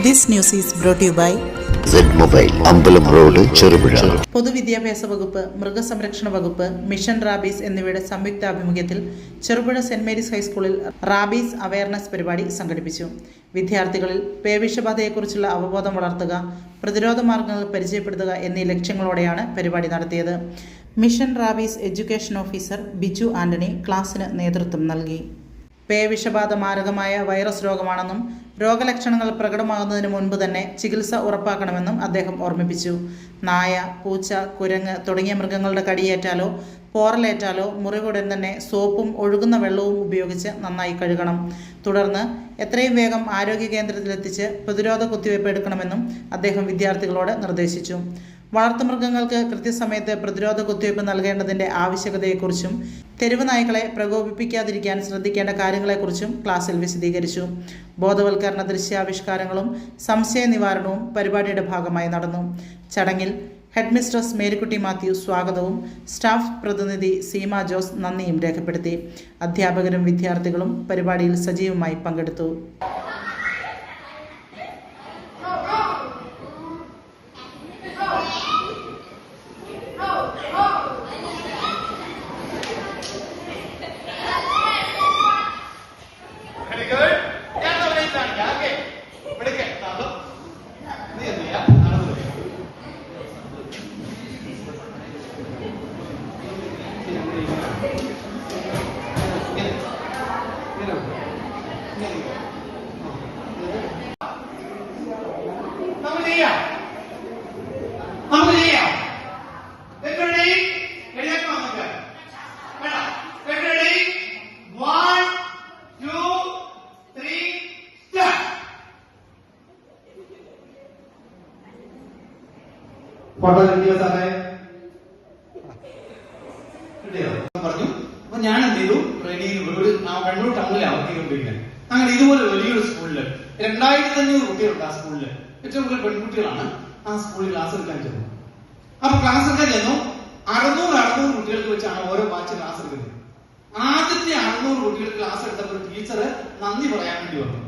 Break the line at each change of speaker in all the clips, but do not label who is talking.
This news is brought to you by
Z-Mobile, അമ്പലം road, Cherupuzha.
പൊതുവിദ്യാഭ്യാസ വകുപ്പ്, മൃഗസംരക്ഷണ വകുപ്പ്, മിഷൻ റാബീസ് എന്നിവയുടെ സംയുക്താഭിമുഖ്യത്തിൽ ചെറുപുഴ സെന്റ് മേരീസ് ഹൈസ്കൂളിൽ റാബീസ് അവയർനെസ് പരിപാടി സംഘടിപ്പിച്ചു. വിദ്യാർത്ഥികളിൽ പേവിഷബാധയെക്കുറിച്ചുള്ള അവബോധം വളർത്തുക, പ്രതിരോധ മാർഗങ്ങൾ പരിചയപ്പെടുത്തുക എന്നീ ലക്ഷ്യങ്ങളോടെയാണ് പരിപാടി നടത്തിയത്. Mission rabies education officer Biju Antony ക്ലാസിന് നേതൃത്വം നൽകി. പേവിഷബാധ മാരകമായ വൈറസ് രോഗമാണെന്നും രോഗലക്ഷണങ്ങൾ പ്രകടമാകുന്നതിന് മുൻപ് തന്നെ ചികിത്സ ഉറപ്പാക്കണമെന്നും അദ്ദേഹം ഓർമ്മിപ്പിച്ചു. നായ, പൂച്ച, കുരങ്ങ് തുടങ്ങിയ മൃഗങ്ങളുടെ കടിയേറ്റാലോ പോറലേറ്റാലോ മുറിവുടൻ തന്നെ സോപ്പും ഒഴുകുന്ന വെള്ളവും ഉപയോഗിച്ച് നന്നായി കഴുകണം. തുടർന്ന് എത്രയും വേഗം ആരോഗ്യ കേന്ദ്രത്തിലെത്തിച്ച് പ്രതിരോധ കുത്തിവയ്പ് എടുക്കണമെന്നും അദ്ദേഹം വിദ്യാർത്ഥികളോട് നിർദ്ദേശിച്ചു. വളർത്തുമൃഗങ്ങൾക്ക് കൃത്യസമയത്ത് പ്രതിരോധ കുത്തിവയ്പ് നൽകേണ്ടതിൻ്റെ ആവശ്യകതയെക്കുറിച്ചും തെരുവ് നായ്ക്കളെ പ്രകോപിപ്പിക്കാതിരിക്കാൻ ശ്രദ്ധിക്കേണ്ട കാര്യങ്ങളെക്കുറിച്ചും ക്ലാസ്സിൽ വിശദീകരിച്ചു. ബോധവൽക്കരണ ദൃശ്യാവിഷ്കാരങ്ങളും സംശയ നിവാരണവും പരിപാടിയുടെ ഭാഗമായി നടന്നു. ചടങ്ങിൽ ഹെഡ് മിസ്ട്രസ് മേരിക്കുട്ടി മാത്യു സ്വാഗതവും സ്റ്റാഫ് പ്രതിനിധി സീമ ജോസ് നന്ദിയും രേഖപ്പെടുത്തി. അധ്യാപകരും വിദ്യാർത്ഥികളും പരിപാടിയിൽ സജീവമായി പങ്കെടുത്തു.
ഫോട്ടോ കിട്ടിയോ സാറേ? കിട്ടിയോ? പറഞ്ഞു. അപ്പൊ ഞാൻ എന്ത് ചെയ്തു, ട്രെയിനിങ് കണ്ണൂർ ടൗണിലാണ് വർക്ക് ചെയ്തുകൊണ്ടിരിക്കുന്നത്. അങ്ങനെ ഇതുപോലെ വലിയൊരു സ്കൂളില് 2500 കുട്ടികളുണ്ട്. ആ സ്കൂളില് ഏറ്റവും കൂടുതൽ പെൺകുട്ടികളാണ്. ആ സ്കൂളിൽ ക്ലാസ് എടുക്കാൻ ചെന്നു. അപ്പൊ ക്ലാസ് എടുക്കാൻ ചെന്നു 600 കുട്ടികൾക്ക് വെച്ചാണ് ഓരോ ബാച്ച് ക്ലാസ് എടുക്കുന്നത്. ആദ്യത്തെ 600 കുട്ടികൾക്ക് ക്ലാസ് എടുത്തപ്പോൾ ടീച്ചർ നന്ദി പറയാൻ വേണ്ടി വന്നു.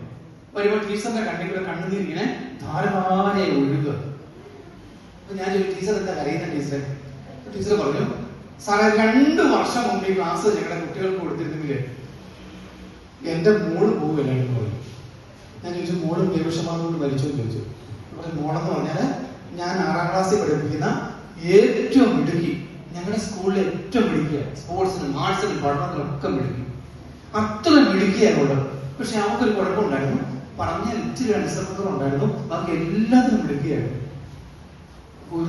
വരുമ്പോൾ ടീച്ചറിന്റെ കണ്ണിൽ കണ്ണുനീരിങ്ങനെ ധാരാളമായി ഒഴുകുക. ഞാൻ ടീച്ചർ എന്താ കരയുന്ന ടീച്ചറെ? ടീച്ചർ പറഞ്ഞു, സാറേ 2 വർഷം മുമ്പ് ഈ ക്ലാസ് ഞങ്ങളുടെ കുട്ടികൾക്ക് കൊടുത്തിരുന്നെങ്കിൽ എന്റെ മോള് പോവുകയല്ലായിരുന്നു പറഞ്ഞു. ഞാൻ ചോദിച്ചു, മോള് പേവിഷബാധ കൊണ്ട് മരിച്ചു എന്ന് ചോദിച്ചു. മോളെന്ന് പറഞ്ഞാല് ഞാൻ 6ാം ക്ലാസ്സിൽ പഠിപ്പിക്കുന്ന ഏറ്റവും മിടുക്കി, ഞങ്ങളുടെ സ്കൂളിലെ ഏറ്റവും മിടുക്കിയ, സ്പോർട്സിനും ആർട്സിനും പഠനത്തിനും ഒക്കെ മിടുക്കി, അത്ര മിടുക്കിയാണുള്ളത്. പക്ഷെ അവൾക്കൊരു കുഴപ്പമുണ്ടായിരുന്നു, പറഞ്ഞാൽ ഇച്ചിരി അനുസരണം ഉണ്ടായിരുന്നു, ബാക്കി എല്ലാത്തിനും മിടുക്കിയായിരുന്നു. ഒരു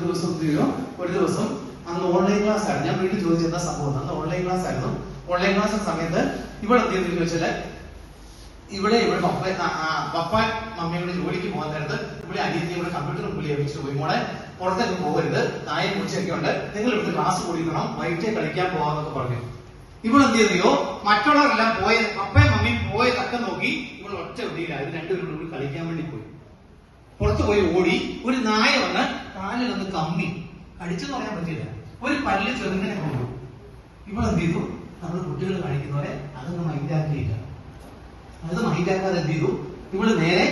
ദിവസം അന്ന് ഓൺലൈൻ ക്ലാസ് ആയിരുന്നു. ഞാൻ വീട്ടിൽ ചോദിച്ചു എന്താ സംഭവം. അന്ന് ഓൺലൈൻ ക്ലാസ് ആയിരുന്നു. ഓൺലൈൻ ക്ലാസ് സമയത്ത് ഇവിടെ എന്ത് ചോദിച്ചാല് ഇവിടെ പപ്പ മമ്മിയോട് ജോലിക്ക് പോകാൻ നേരത്ത് ഇവിടെ അനിയത്തി ഇവിടെ കമ്പ്യൂട്ടർ പുള്ളി ഏൽപ്പിച്ചിട്ട് പോയി, മോളെ പുറത്തേക്ക് പോകരുത്, നായും പൂച്ചയൊക്കെ ഉണ്ട്, നിങ്ങൾ ഇവിടുന്ന് ക്ലാസ് കൂടിക്കണം, വൈകിട്ടേ കളിക്കാൻ പോകാന്നൊക്കെ പറഞ്ഞു. ഇവിടെ എന്ത് ചെയ്യോ, മറ്റുള്ളവരെല്ലാം പോയ പപ്പയും മമ്മിയും പോയ തക്കം നോക്കി ഇവിടെ ഒറ്റ വെടിയിലായിരുന്നു. 2 പേരും കൂടി കളിക്കാൻ വേണ്ടി പോയി. പുറത്തു പോയി ഓടി ഒരു നായ വന്ന് കാലിൽ ഒന്ന് കമ്മി, കടിച്ചെന്ന് പറയാൻ പറ്റില്ല, ഒരു പല്ല് ചെറുങ്ങനെ കൊണ്ടു. ഇവിടെ എന്ത് ചെയ്തു, നമ്മൾ കുട്ടികൾ കാണിക്കുന്നവരെ അതൊന്നും മൈൻഡാക്കിയില്ല. അത് മൈൻഡാക്കാതെ എന്ത് ചെയ്തു, ഇവള് നേരെ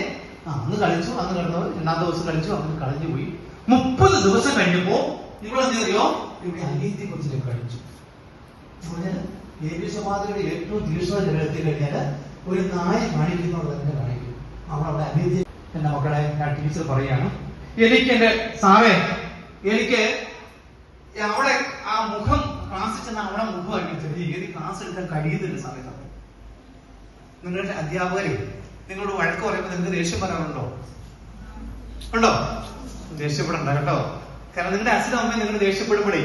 അന്ന് കളിച്ചു, അന്ന് കിടന്നവർ 2ാം ദിവസം കളിച്ചു, അന്ന് കളഞ്ഞു പോയി. 30 ദിവസം കഴിഞ്ഞപ്പോ ഇവളെന്ത് ചെയ്യോ, ഇവിടെ അനിയത്തെ കുറിച്ച് കളിച്ചു. പേവിഷബാധയുടെ ഏറ്റവും തീക്ഷ്ണത എത്തി കഴിഞ്ഞാല് ഒരു നായ കാണിക്കുന്നവർ തന്നെ കാണിക്കും. അവളവിടെ അനിയത്തെ എന്റെ മക്കളെ ടീച്ചർ പറയാണ്, എനിക്ക് അവിടെ ആ മുഖം ക്ലാസ്സിൽ ചെന്ന അവിടെ മുഖം എനിക്ക് ക്ലാസ് എടുക്കാൻ കഴിയുന്നില്ല സമയത്ത്. നിങ്ങളുടെ അധ്യാപകരെ നിങ്ങളോട് വഴക്ക് പറയുമ്പോൾ നിങ്ങൾക്ക് ദേഷ്യം പറയാറുണ്ടോ? ഉണ്ടോ? ദേഷ്യപ്പെടണ്ട കേട്ടോ. കാരണം നിങ്ങളുടെ അച്ഛനും അമ്മയും നിങ്ങൾ ദേഷ്യപ്പെടുമ്പോഴേ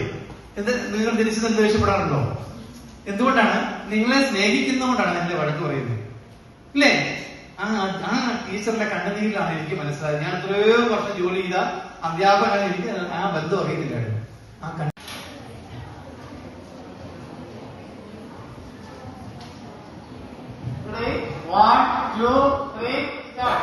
നിങ്ങൾ തിരിച്ചു തന്നെ ദേഷ്യപ്പെടാറുണ്ടോ? എന്തുകൊണ്ടാണ്? നിങ്ങളെ സ്നേഹിക്കുന്നതുകൊണ്ടാണ് നിങ്ങളെ വഴക്ക് പറയുന്നത്, ഇല്ലേ? ആ ടീച്ചറിന്റെ കണ്ണുനീരിലാണ് എനിക്ക് മനസ്സിലായത്. ഞാൻ എത്രയോ വർഷം ജോലി ചെയ്ത അധ്യാപകനാണ്, എനിക്ക് ആ ബന്ധം അറിയുന്നില്ലായിരുന്നു. ആ One, two, three, start.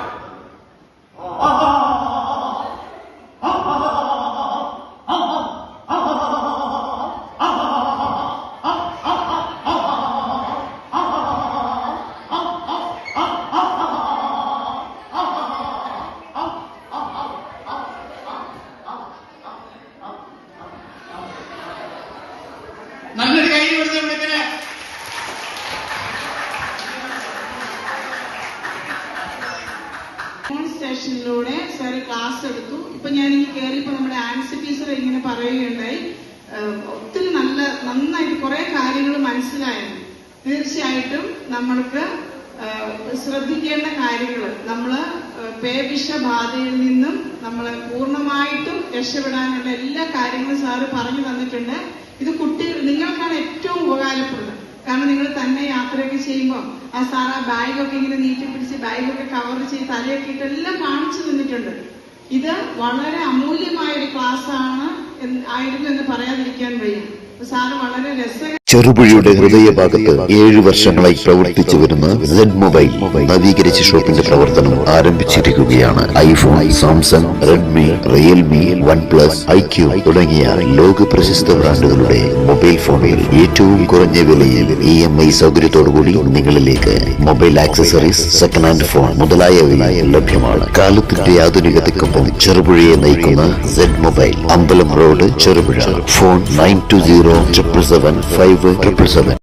സ്റ്റേഷനിലൂടെ സാർ ക്ലാസ് എടുത്തു. ഇപ്പൊ ഞാൻ ഈ കയറിയപ്പോ നമ്മുടെ ആൻസി ടീച്ചർ ഇങ്ങനെ പറയുകയുണ്ടായി, ഒത്തിരി നന്നായിട്ട് കുറെ കാര്യങ്ങൾ മനസ്സിലായിരുന്നു. തീർച്ചയായിട്ടും നമ്മൾക്ക് ശ്രദ്ധിക്കേണ്ട കാര്യങ്ങൾ, നമ്മള് പേവിഷബാധയിൽ നിന്നും നമ്മളെ പൂർണ്ണമായിട്ടും രക്ഷപ്പെടാനുള്ള എല്ലാ കാര്യങ്ങളും സാറ് പറഞ്ഞു തന്നിട്ടുണ്ട്. ഇത് കുട്ടികൾ നിങ്ങൾക്കാണ് ഏറ്റവും ഉപകാരപ്പെടുന്നത്. കാരണം നിങ്ങൾ തന്നെ യാത്രയൊക്കെ ചെയ്യുമ്പോൾ ആ സാർ ആ ബാഗൊക്കെ ഇങ്ങനെ നീട്ടി പിടിച്ച് ബാഗൊക്കെ കവർ ചെയ്ത് തലയൊക്കെ ഇട്ട് എല്ലാം കാണിച്ചു തന്നിട്ടുണ്ട്. ഇത് വളരെ അമൂല്യമായ ഒരു ക്ലാസ് ആയിരുന്നു എന്ന് പറയാതിരിക്കാൻ വയ്യ. സാറ് വളരെ രസകരമായി
ചെറുപുഴയുടെ ഹൃദയഭാഗത്ത് 7 വർഷങ്ങളായി പ്രവർത്തിച്ചു വരുന്ന സെഡ് മൊബൈൽ നവീകരിച്ച ഷോപ്പിന്റെ പ്രവർത്തനം ആരംഭിച്ചിരിക്കുകയാണ്. IPhone, Samsung, Redmi, Realme, OnePlus, IQ തുടങ്ങിയ ലോക പ്രശസ്ത ബ്രാൻഡുകളുടെ മൊബൈൽ ഫോണിൽ ഏറ്റവും കുറഞ്ഞ വിലയിൽ EMI സൗകര്യത്തോടുകൂടി നിങ്ങളിലേക്ക് mobile accessories, second hand phone മുതലായവ ലഭ്യമാണ്. കാലത്തിന്റെ ആധുനികതയ്ക്കൊപ്പം ചെറുപുഴയെ നയിക്കുന്ന സെഡ് മൊബൈൽ, അമ്പലം റോഡ്, ചെറുപുഴ. ഫോൺ 920 777 577.